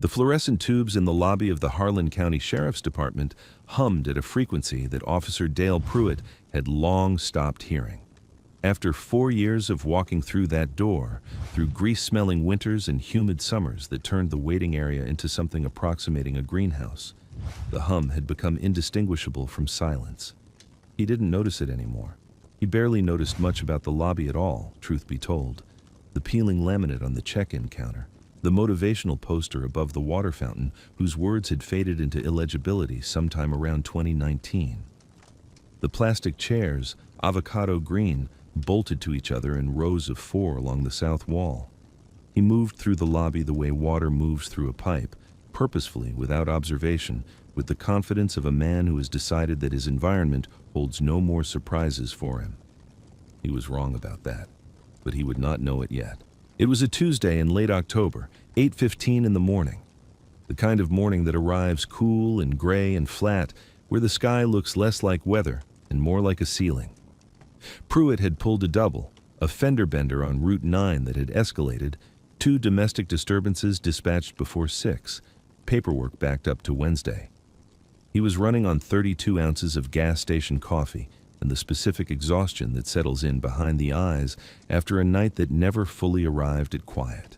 The fluorescent tubes in the lobby of the Harlan County Sheriff's Department hummed at a frequency that Officer Dale Pruitt had long stopped hearing. After 4 years of walking through that door, through grease-smelling winters and humid summers that turned the waiting area into something approximating a greenhouse, the hum had become indistinguishable from silence. He didn't notice it anymore. He barely noticed much about the lobby at all, truth be told. The peeling laminate on the check-in counter, the motivational poster above the water fountain whose words had faded into illegibility sometime around 2019. The plastic chairs, avocado green, bolted to each other in rows of 4 along the south wall. He moved through the lobby the way water moves through a pipe, purposefully, without observation, with the confidence of a man who has decided that his environment holds no more surprises for him. He was wrong about that, but he would not know it yet. It was a Tuesday in late October, 8:15 in the morning. The kind of morning that arrives cool and gray and flat, where the sky looks less like weather and more like a ceiling. Pruitt had pulled a double, a fender bender on Route 9 that had escalated, 2 domestic disturbances dispatched before 6, paperwork backed up to Wednesday. He was running on 32 ounces of gas station coffee and the specific exhaustion that settles in behind the eyes after a night that never fully arrived at quiet.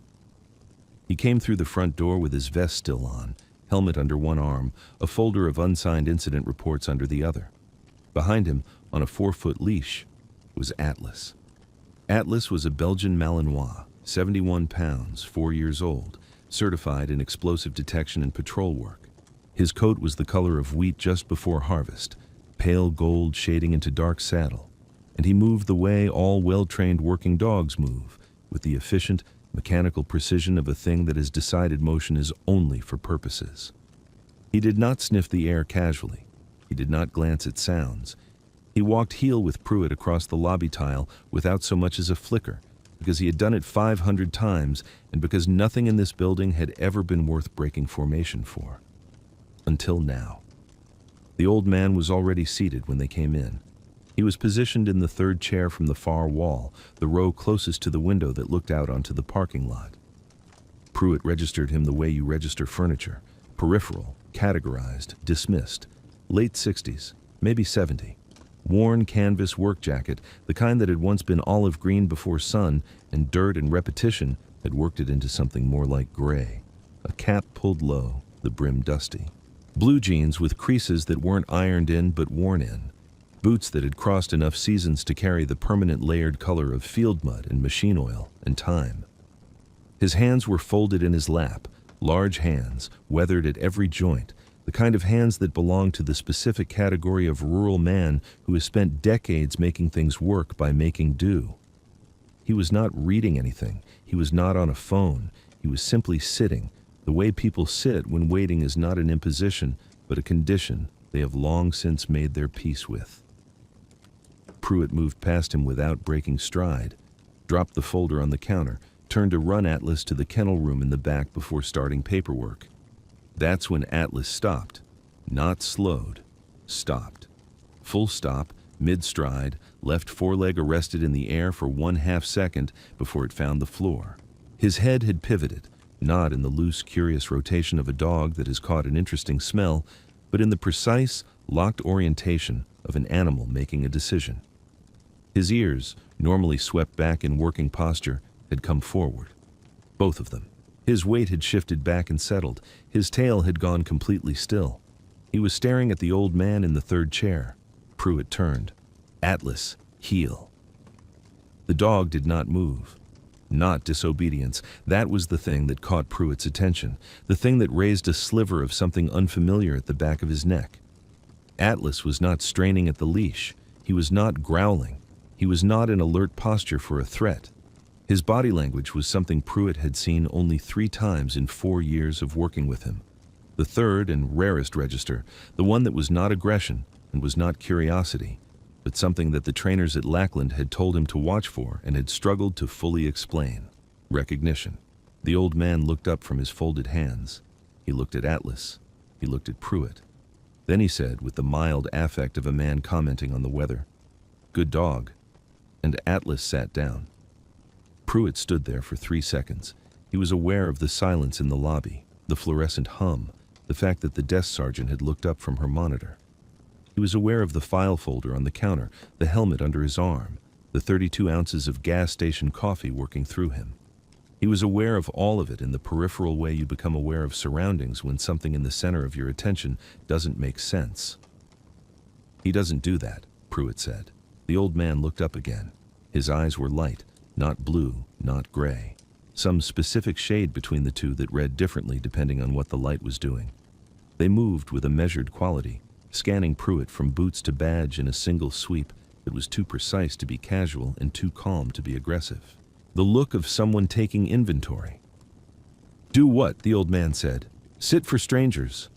He came through the front door with his vest still on, helmet under one arm, a folder of unsigned incident reports under the other. Behind him, on a 4-foot leash, was Atlas. Atlas was a Belgian Malinois, 71 pounds, 4 years old, certified in explosive detection and patrol work. His coat was the color of wheat just before harvest, pale gold shading into dark saddle, and he moved the way all well-trained working dogs move, with the efficient, mechanical precision of a thing that has decided motion is only for purposes. He did not sniff the air casually. He did not glance at sounds. He walked heel with Pruitt across the lobby tile without so much as a flicker, because he had done it 500 times and because nothing in this building had ever been worth breaking formation for. Until now. The old man was already seated when they came in. He was positioned in the third chair from the far wall, the row closest to the window that looked out onto the parking lot. Pruitt registered him the way you register furniture, peripheral, categorized, dismissed, late 60s, maybe 70. Worn canvas work jacket, the kind that had once been olive green before sun, and dirt and repetition had worked it into something more like gray. A cap pulled low, the brim dusty. Blue jeans with creases that weren't ironed in but worn in. Boots that had crossed enough seasons to carry the permanent layered color of field mud and machine oil and time. His hands were folded in his lap, large hands, weathered at every joint, the kind of hands that belong to the specific category of rural man who has spent decades making things work by making do. He was not reading anything. He was not on a phone. He was simply sitting. The way people sit when waiting is not an imposition, but a condition they have long since made their peace with. Pruitt moved past him without breaking stride, dropped the folder on the counter, turned to run Atlas to the kennel room in the back before starting paperwork. That's when Atlas stopped. Not slowed. Stopped. Full stop, mid-stride, left foreleg arrested in the air for 1/2 second before it found the floor. His head had pivoted, not in the loose, curious rotation of a dog that has caught an interesting smell, but in the precise, locked orientation of an animal making a decision. His ears, normally swept back in working posture, had come forward. Both of them. His weight had shifted back and settled. His tail had gone completely still. He was staring at the old man in the third chair. Pruitt turned. Atlas, heel. The dog did not move. Not disobedience. That was the thing that caught Pruitt's attention, the thing that raised a sliver of something unfamiliar at the back of his neck. Atlas was not straining at the leash. He was not growling. He was not in alert posture for a threat. His body language was something Pruitt had seen only 3 times in 4 years of working with him. The third and rarest register, the one that was not aggression and was not curiosity, but something that the trainers at Lackland had told him to watch for and had struggled to fully explain. Recognition. The old man looked up from his folded hands. He looked at Atlas. He looked at Pruitt. Then he said, with the mild affect of a man commenting on the weather, "Good dog." And Atlas sat down. Pruitt stood there for 3 seconds. He was aware of the silence in the lobby. The fluorescent hum, the fact that the desk sergeant had looked up from her monitor. He was aware of the file folder on the counter, the helmet under his arm, the 32 ounces of gas station coffee working through him. He was aware of all of it in the peripheral way you become aware of surroundings when something in the center of your attention doesn't make sense. "He doesn't do that," Pruitt said. The old man looked up again. His eyes were light, not blue, not gray. Some specific shade between the two that read differently depending on what the light was doing. They moved with a measured quality, scanning Pruitt from boots to badge in a single sweep that was too precise to be casual and too calm to be aggressive. The look of someone taking inventory. "Do what?" the old man said. "Sit for strangers."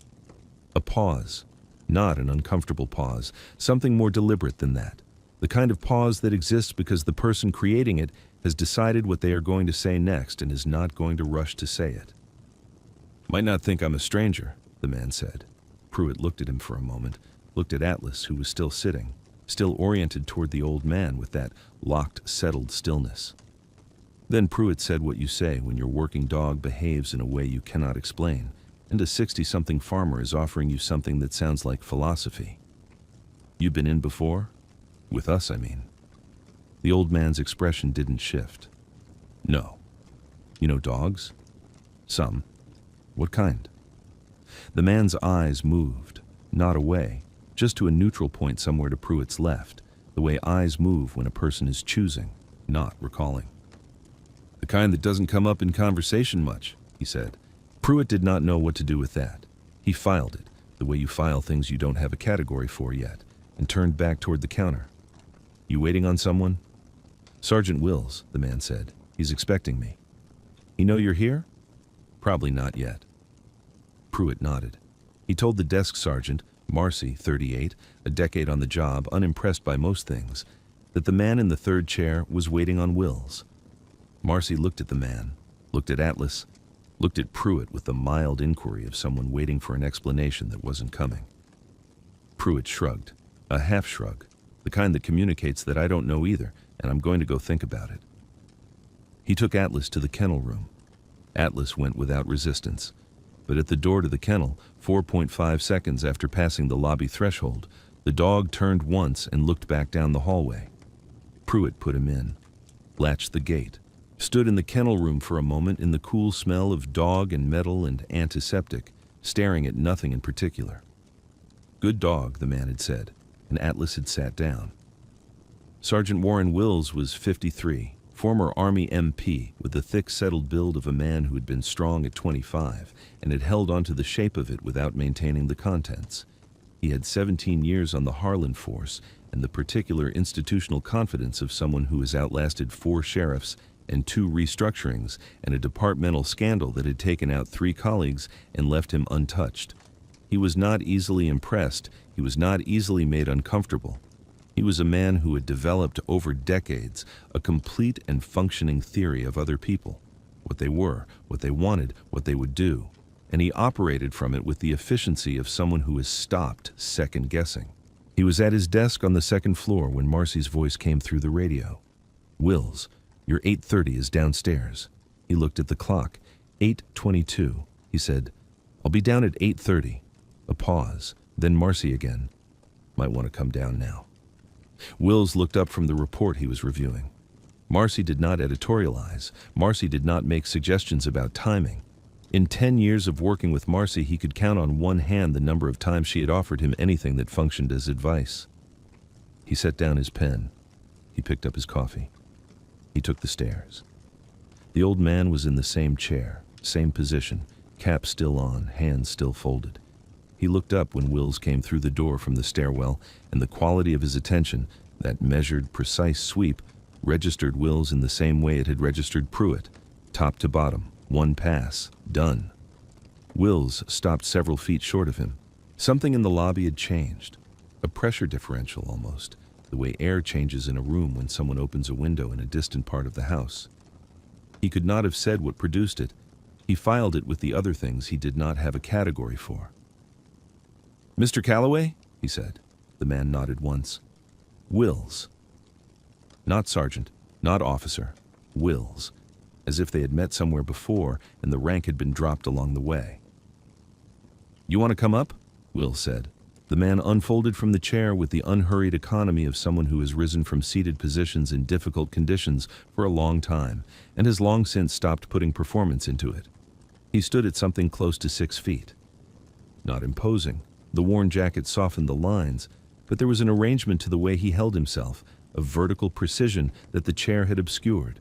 A pause. Not an uncomfortable pause, something more deliberate than that. The kind of pause that exists because the person creating it has decided what they are going to say next and is not going to rush to say it. "Might not think I'm a stranger," the man said. Pruitt looked at him for a moment, looked at Atlas, who was still sitting, still oriented toward the old man with that locked, settled stillness. Then Pruitt said what you say when your working dog behaves in a way you cannot explain, and a 60-something farmer is offering you something that sounds like philosophy. "You been in before? With us, I mean." The old man's expression didn't shift. "No." "You know dogs?" "Some." "What kind?" The man's eyes moved, not away, just to a neutral point somewhere to Pruitt's left, the way eyes move when a person is choosing, not recalling. "The kind that doesn't come up in conversation much," he said. Pruitt did not know what to do with that. He filed it, the way you file things you don't have a category for yet, and turned back toward the counter. "You waiting on someone?" "Sergeant Wills," the man said. "He's expecting me." "He know you're here?" "Probably not yet." Pruitt nodded. He told the desk sergeant, Marcy, 38, a decade on the job, unimpressed by most things, that the man in the third chair was waiting on Wills. Marcy looked at the man, looked at Atlas, looked at Pruitt with the mild inquiry of someone waiting for an explanation that wasn't coming. Pruitt shrugged, a half shrug, the kind that communicates that I don't know either, and I'm going to go think about it. He took Atlas to the kennel room. Atlas went without resistance, but at the door to the kennel, 4.5 seconds after passing the lobby threshold, the dog turned once and looked back down the hallway. Pruitt put him in, latched the gate, stood in the kennel room for a moment in the cool smell of dog and metal and antiseptic, staring at nothing in particular. "Good dog," the man had said, and Atlas had sat down. Sergeant Warren Wills was 53, former Army MP with the thick, settled build of a man who had been strong at 25 and had held onto the shape of it without maintaining the contents. He had 17 years on the Harlan force and the particular institutional confidence of someone who has outlasted 4 sheriffs and 2 restructurings and a departmental scandal that had taken out 3 colleagues and left him untouched. He was not easily impressed. He was not easily made uncomfortable. He was a man who had developed over decades a complete and functioning theory of other people, what they were, what they wanted, what they would do, and he operated from it with the efficiency of someone who has stopped second-guessing. He was at his desk on the second floor when Marcy's voice came through the radio. "Wills, your 8:30 is downstairs." He looked at the clock. 8:22. He said, "I'll be down at 8:30. A pause, then Marcy again. "Might want to come down now." Wills looked up from the report he was reviewing. Marcy did not editorialize. Marcy did not make suggestions about timing. In 10 years of working with Marcy, he could count on one hand the number of times she had offered him anything that functioned as advice. He set down his pen. He picked up his coffee. He took the stairs. The old man was in the same chair, same position, cap still on, hands still folded. He looked up when Wills came through the door from the stairwell, and the quality of his attention, that measured, precise sweep, registered Wills in the same way it had registered Pruitt, top to bottom, one pass, done. Wills stopped several feet short of him. Something in the lobby had changed, a pressure differential almost, the way air changes in a room when someone opens a window in a distant part of the house. He could not have said what produced it. He filed it with the other things he did not have a category for. "Mr. Calloway?" he said. The man nodded once. "Wills." Not sergeant, not officer. Wills. as if they had met somewhere before and the rank had been dropped along the way. "You want to come up?" Will said. The man unfolded from the chair with the unhurried economy of someone who has risen from seated positions in difficult conditions for a long time and has long since stopped putting performance into it. He stood at something close to 6 feet. Not imposing, the worn jacket softened the lines, but there was an arrangement to the way he held himself, of vertical precision that the chair had obscured.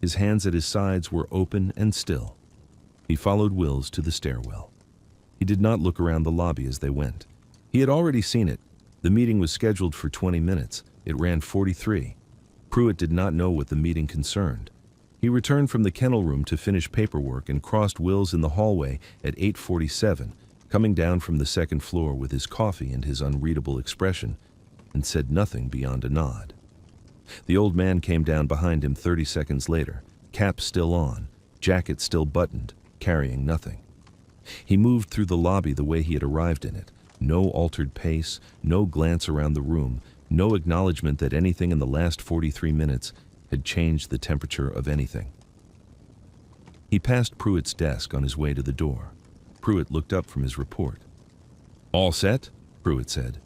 His hands at his sides were open and still. He followed Will's to the stairwell. He did not look around the lobby as they went. He had already seen it. The meeting was scheduled for 20 minutes. It ran 43. Pruitt did not know what the meeting concerned. He returned from the kennel room to finish paperwork and crossed Will's in the hallway at 8:47, coming down from the second floor with his coffee and his unreadable expression, and said nothing beyond a nod. The old man came down behind him 30 seconds later, cap still on, jacket still buttoned, carrying nothing. He moved through the lobby the way he had arrived in it. No altered pace, no glance around the room, no acknowledgement that anything in the last 43 minutes had changed the temperature of anything. He passed Pruitt's desk on his way to the door. Pruitt looked up from his report. "All set?" Pruitt said.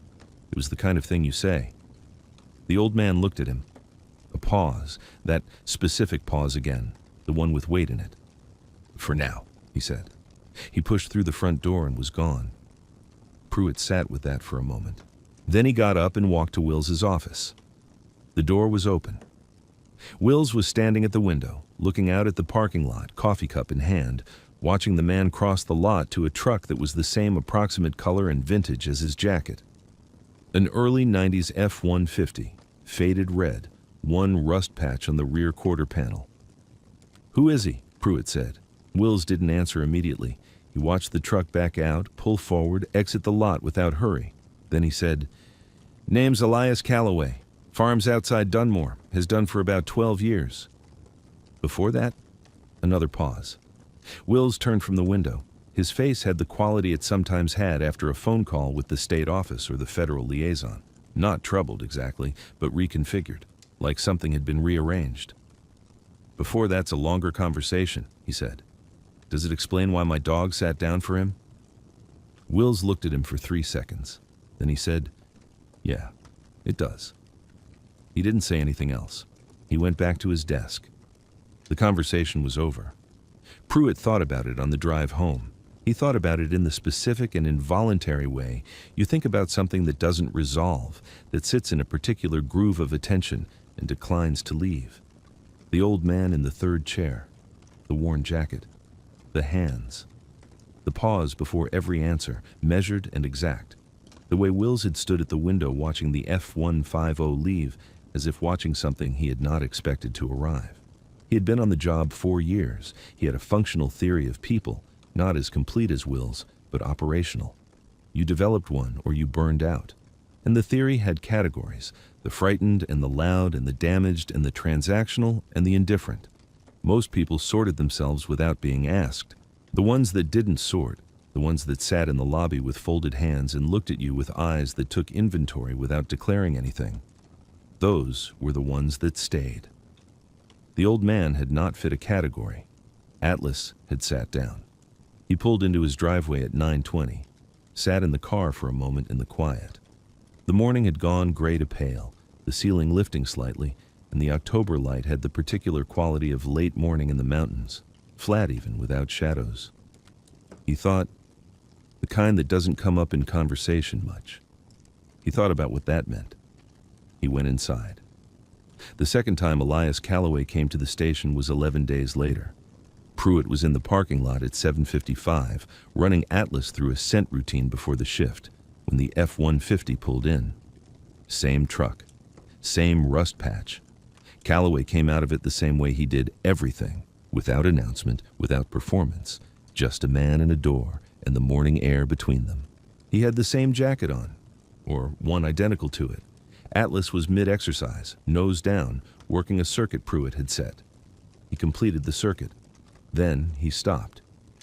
It was the kind of thing you say. The old man looked at him. A pause, that specific pause again, the one with weight in it. "For now," he said. He pushed through the front door and was gone. Pruitt sat with that for a moment. Then he got up and walked to Will's office. The door was open. Will's was standing at the window, looking out at the parking lot, coffee cup in hand, watching the man cross the lot to a truck that was the same approximate color and vintage as his jacket. An early 90s F-150, faded red, one rust patch on the rear quarter panel. "Who is he?" Pruitt said. Will's didn't answer immediately. He watched the truck back out, pull forward, exit the lot without hurry. Then he said, "Name's Elias Calloway. Farms outside Dunmore. Has done for about 12 years. Before that?" Another pause. Will's turned from the window. His face had the quality it sometimes had after a phone call with the state office or the federal liaison. Not troubled exactly, but reconfigured, like something had been rearranged. "Before that's a longer conversation," he said. "Does it explain why my dog sat down for him?" Will's looked at him for 3 seconds. Then he said, "Yeah, it does." He didn't say anything else. He went back to his desk. The conversation was over. Pruitt thought about it on the drive home. He thought about it in the specific and involuntary way you think about something that doesn't resolve, that sits in a particular groove of attention and declines to leave. The old man in the third chair, the worn jacket, the hands, the pause before every answer, measured and exact. The way Will's had stood at the window watching the F-150 leave, as if watching something he had not expected to arrive. He had been on the job 4 years. He had a functional theory of people, not as complete as Will's, but operational. You developed one or you burned out. And the theory had categories, the frightened and the loud and the damaged and the transactional and the indifferent. Most people sorted themselves without being asked. The ones that didn't sort, the ones that sat in the lobby with folded hands and looked at you with eyes that took inventory without declaring anything. Those were the ones that stayed. The old man had not fit a category. Atlas had sat down. He pulled into his driveway at 9:20, sat in the car for a moment in the quiet. The morning had gone gray to pale, the ceiling lifting slightly, and the October light had the particular quality of late morning in the mountains, flat even, without shadows. He thought, the kind that doesn't come up in conversation much. He thought about what that meant. He went inside. The second time Elias Calloway came to the station was 11 days later. Pruitt was in the parking lot at 7:55, running Atlas through a scent routine before the shift, when the F-150 pulled in. Same truck. Same rust patch. Calloway came out of it the same way he did everything, without announcement, without performance, just a man and a door and the morning air between them. He had the same jacket on, or one identical to it. Atlas was mid-exercise, nose down, working a circuit Pruitt had set. He completed the circuit. Then he stopped.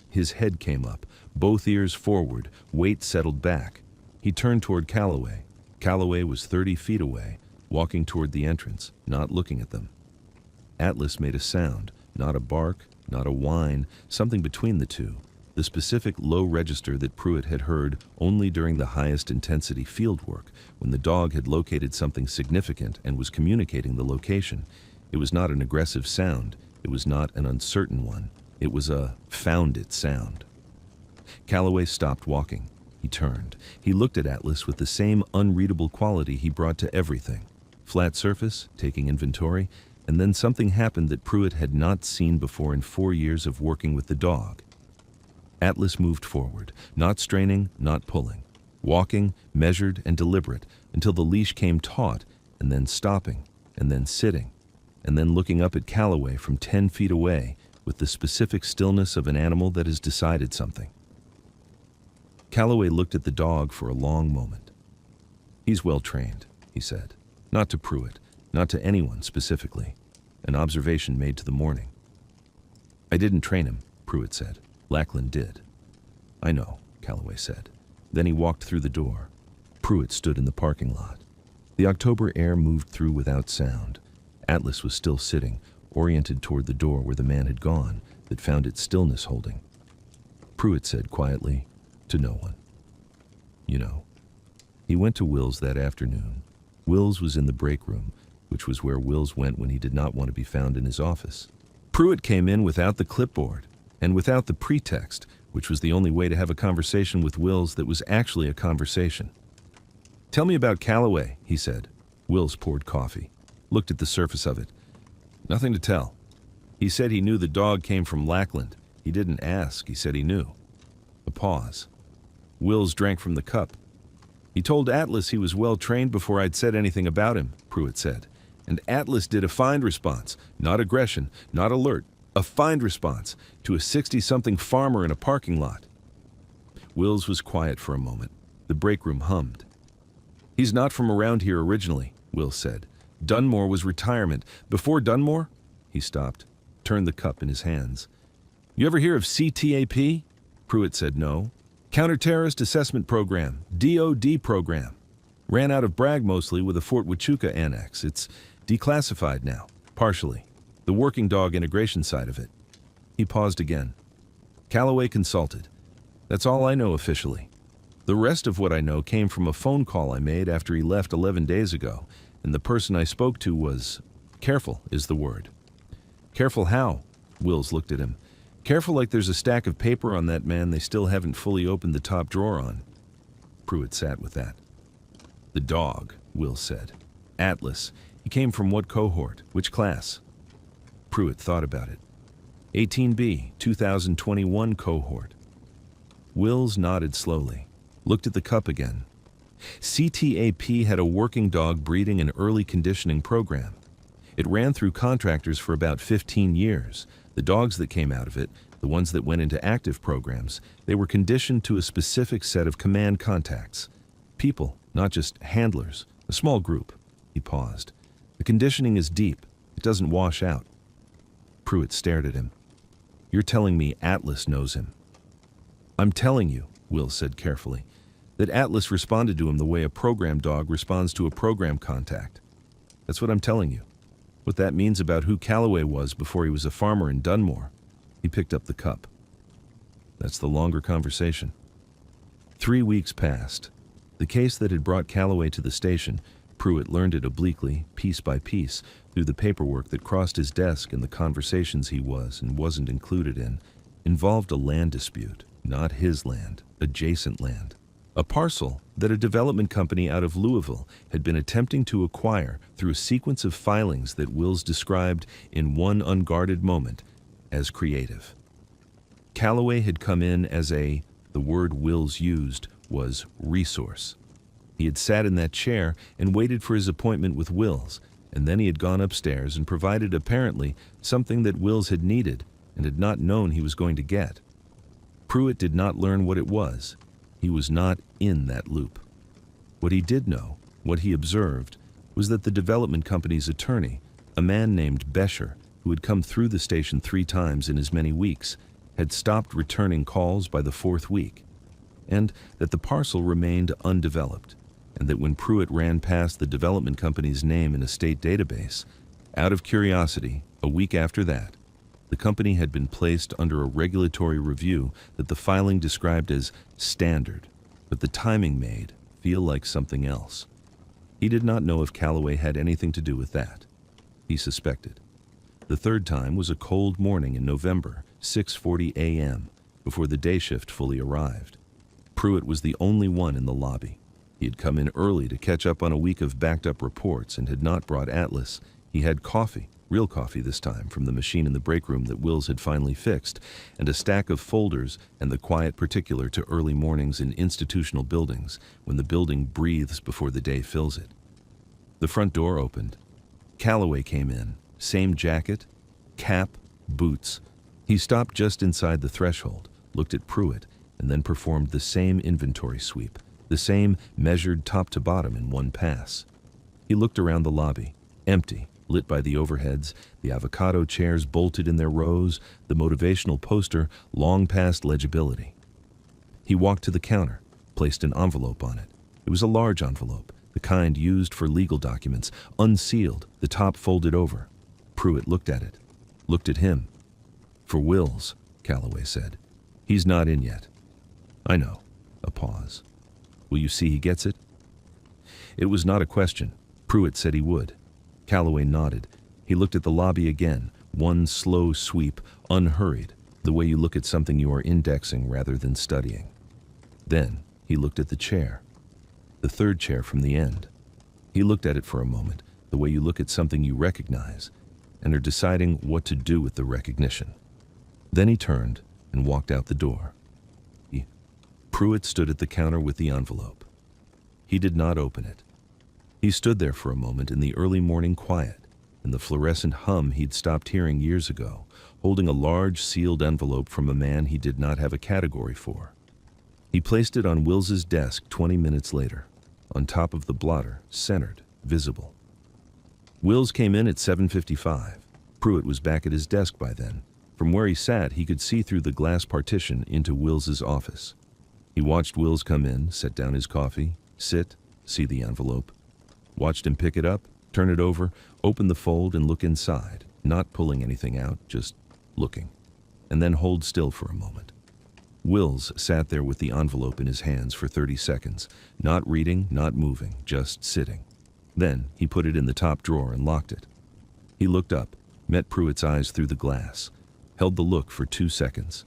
His head came up, both ears forward, weight settled back. He turned toward Calloway. Calloway was 30 feet away, walking toward the entrance, not looking at them. Atlas made a sound, Not a bark, not a whine, something between the two. The specific low register that Pruitt had heard only during the highest intensity field work, when the dog had located something significant and was communicating the location. It was not an aggressive sound. It was not an uncertain one. It was a found-it sound. Calloway stopped walking. He turned. He looked at Atlas with the same unreadable quality he brought to everything. Flat surface, taking inventory, and then something happened that Pruitt had not seen before in 4 years of working with the dog. Atlas moved forward, not straining, not pulling, walking, measured and deliberate, until the leash came taut, and then stopping, and then sitting, and then looking up at Calloway from 10 feet away with the specific stillness of an animal that has decided something. Calloway looked at the dog for a long moment. "He's well trained," he said. Not to Pruitt, not to anyone specifically. An observation made to the morning. "I didn't train him," Pruitt said. "Lackland did." "I know," Calloway said. Then he walked through the door. Pruitt stood in the parking lot. The October air moved through without sound. Atlas was still sitting, oriented toward the door where the man had gone, that found its stillness holding. Pruitt said quietly, to no one, "You know." He went to Will's that afternoon. Will's was in the break room, which was where Will's went when he did not want to be found in his office. Pruitt came in without the clipboard, and without the pretext, which was the only way to have a conversation with Will's that was actually a conversation. "Tell me about Calloway," he said. Will's poured coffee, looked at the surface of it. "Nothing to tell. He said he knew the dog came from Lackland. He didn't ask, he said he knew." A pause. Will's drank from the cup. "He told Atlas he was well trained before I'd said anything about him," Pruitt said. "And Atlas did a find response, not aggression, not alert, a find response to a 60-something farmer in a parking lot." Will's was quiet for a moment. The break room hummed. "He's not from around here originally," Will said. "Dunmore was retirement. Before Dunmore?" He stopped, turned the cup in his hands. "You ever hear of CTAP?" Pruitt said no. "Counter-Terrorist Assessment Program, DOD program. Ran out of Bragg mostly with a Fort Huachuca annex. It's declassified now, partially. The working dog integration side of it." He paused again. Calloway consulted. "That's all I know officially. The rest of what I know came from a phone call I made after he left 11 days ago, and the person I spoke to was... careful is the word." "Careful how?" Wills looked at him. "Careful like there's a stack of paper on that man they still haven't fully opened the top drawer on." Pruitt sat with that. "The dog," Will said. "Atlas. He came from what cohort? Which class?" Pruitt thought about it. 18B, 2021 cohort. Wills nodded slowly, looked at the cup again. CTAP had a working dog breeding and early conditioning program. It ran through contractors for about 15 years. The dogs that came out of it, the ones that went into active programs, they were conditioned to a specific set of command contacts. People, not just handlers, a small group." He paused. "The conditioning is deep. It doesn't wash out." Pruitt stared at him. "You're telling me Atlas knows him?" "I'm telling you," Will said carefully, "that Atlas responded to him the way a program dog responds to a program contact. That's what I'm telling you. What that means about who Calloway was before he was a farmer in Dunmore." He picked up the cup. "That's the longer conversation." 3 weeks passed. The case that had brought Calloway to the station, Pruitt learned it obliquely, piece by piece, through the paperwork that crossed his desk and the conversations he was and wasn't included in, involved a land dispute, not his land, adjacent land. A parcel that a development company out of Louisville had been attempting to acquire through a sequence of filings that Wills described in one unguarded moment as creative. Calloway had come in as the word Wills used was resource. He had sat in that chair and waited for his appointment with Wills, and then he had gone upstairs and provided apparently something that Wills had needed and had not known he was going to get. Pruitt did not learn what it was. He was not in that loop. What he did know, what he observed, was that the development company's attorney, a man named Bescher, who had come through the station 3 times in as many weeks, had stopped returning calls by the 4th week, and that the parcel remained undeveloped, and that when Pruitt ran past the development company's name in a state database, out of curiosity, a week after that, The company had been placed under a regulatory review that the filing described as standard, but the timing made feel like something else. He did not know if Calloway had anything to do with that. He suspected. The third time was a cold morning in November, 6:40 a.m., before the day shift fully arrived. Pruitt was the only one in the lobby. He had come in early to catch up on a week of backed-up reports and had not brought Atlas. He had coffee, real coffee this time, from the machine in the break room that Wills had finally fixed, and a stack of folders and the quiet particular to early mornings in institutional buildings when the building breathes before the day fills it. The front door opened. Calloway came in, same jacket, cap, boots. He stopped just inside the threshold, looked at Pruitt, and then performed the same inventory sweep, the same measured top to bottom in one pass. He looked around the lobby, empty, lit by the overheads, the avocado chairs bolted in their rows, the motivational poster long past legibility. He walked to the counter, placed an envelope on it. It was a large envelope, the kind used for legal documents, unsealed, the top folded over. Pruitt looked at it, looked at him. "For Wills," Calloway said. "He's not in yet." "I know." A pause. "Will you see he gets it?" It was not a question. Pruitt said he would. Calloway nodded. He looked at the lobby again, one slow sweep, unhurried, the way you look at something you are indexing rather than studying. Then he looked at the chair, the third chair from the end. He looked at it for a moment, the way you look at something you recognize, and are deciding what to do with the recognition. Then he turned and walked out the door. Pruitt stood at the counter with the envelope. He did not open it. He stood there for a moment in the early morning quiet, in the fluorescent hum he'd stopped hearing years ago, holding a large sealed envelope from a man he did not have a category for. He placed it on Wills's desk 20 minutes later, on top of the blotter, centered, visible. Wills came in at 7:55. Pruitt was back at his desk by then. From where he sat, he could see through the glass partition into Wills's office. He watched Wills come in, set down his coffee, sit, see the envelope. Watched him pick it up, turn it over, open the fold and look inside, not pulling anything out, just looking, and then hold still for a moment. Wills sat there with the envelope in his hands for 30 seconds, not reading, not moving, just sitting. Then he put it in the top drawer and locked it. He looked up, met Pruitt's eyes through the glass, held the look for 2 seconds.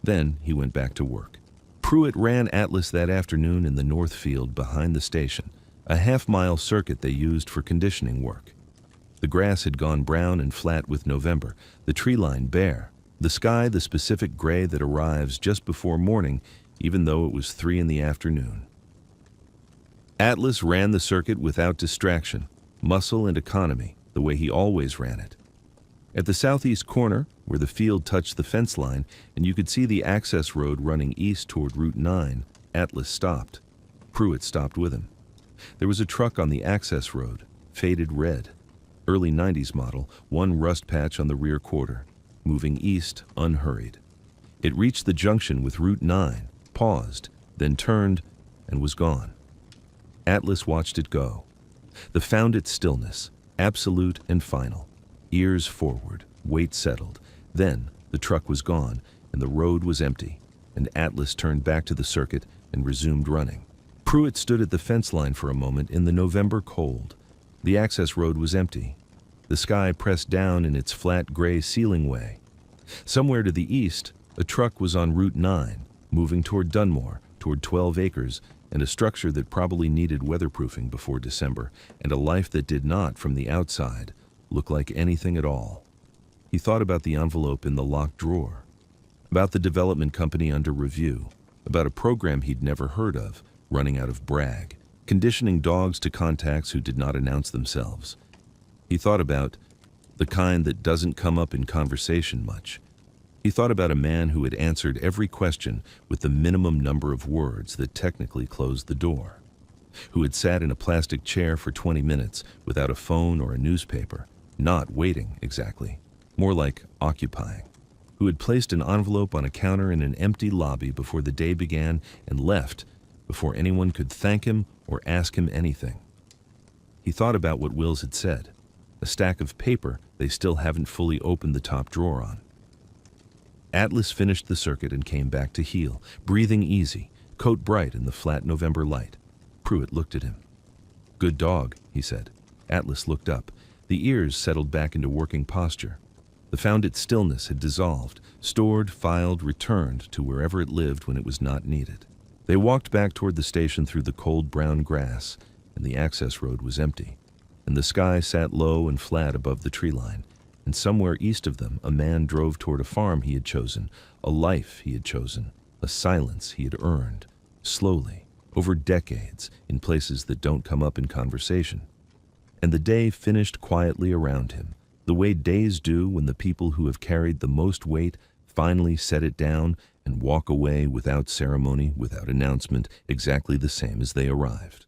Then he went back to work. Pruitt ran Atlas that afternoon in the north field behind the station, a half-mile circuit they used for conditioning work. The grass had gone brown and flat with November, the tree line bare, the sky the specific gray that arrives just before morning, even though it was 3 in the afternoon. Atlas ran the circuit without distraction, muscle and economy, the way he always ran it. At the southeast corner, where the field touched the fence line and you could see the access road running east toward Route 9, Atlas stopped. Pruitt stopped with him. There was a truck on the access road, faded red. Early 90s model, one rust patch on the rear quarter, moving east unhurried. It reached the junction with Route 9, paused, then turned, and was gone. Atlas watched it go. The found its stillness, absolute and final. Ears forward, weight settled. Then the truck was gone, and the road was empty, and Atlas turned back to the circuit and resumed running. Pruitt stood at the fence line for a moment in the November cold. The access road was empty. The sky pressed down in its flat gray ceiling way. Somewhere to the east, a truck was on Route 9, moving toward Dunmore, toward 12 acres, and a structure that probably needed weatherproofing before December, and a life that did not, from the outside, look like anything at all. He thought about the envelope in the locked drawer, about the development company under review, about a program he'd never heard of, running out of brag, conditioning dogs to contacts who did not announce themselves. He thought about the kind that doesn't come up in conversation much. He thought about a man who had answered every question with the minimum number of words that technically closed the door, who had sat in a plastic chair for 20 minutes without a phone or a newspaper, not waiting exactly, more like occupying, who had placed an envelope on a counter in an empty lobby before the day began and left before anyone could thank him or ask him anything. He thought about what Wills had said, a stack of paper they still haven't fully opened the top drawer on. Atlas finished the circuit and came back to heel, breathing easy, coat bright in the flat November light. Pruitt looked at him. "Good dog," he said. Atlas looked up. The ears settled back into working posture. The found its stillness had dissolved, stored, filed, returned to wherever it lived when it was not needed. They walked back toward the station through the cold brown grass, and the access road was empty, and the sky sat low and flat above the tree line, and somewhere east of them a man drove toward a farm he had chosen, a life he had chosen, a silence he had earned, slowly, over decades, in places that don't come up in conversation. And the day finished quietly around him, the way days do when the people who have carried the most weight finally set it down and walk away without ceremony, without announcement, exactly the same as they arrived.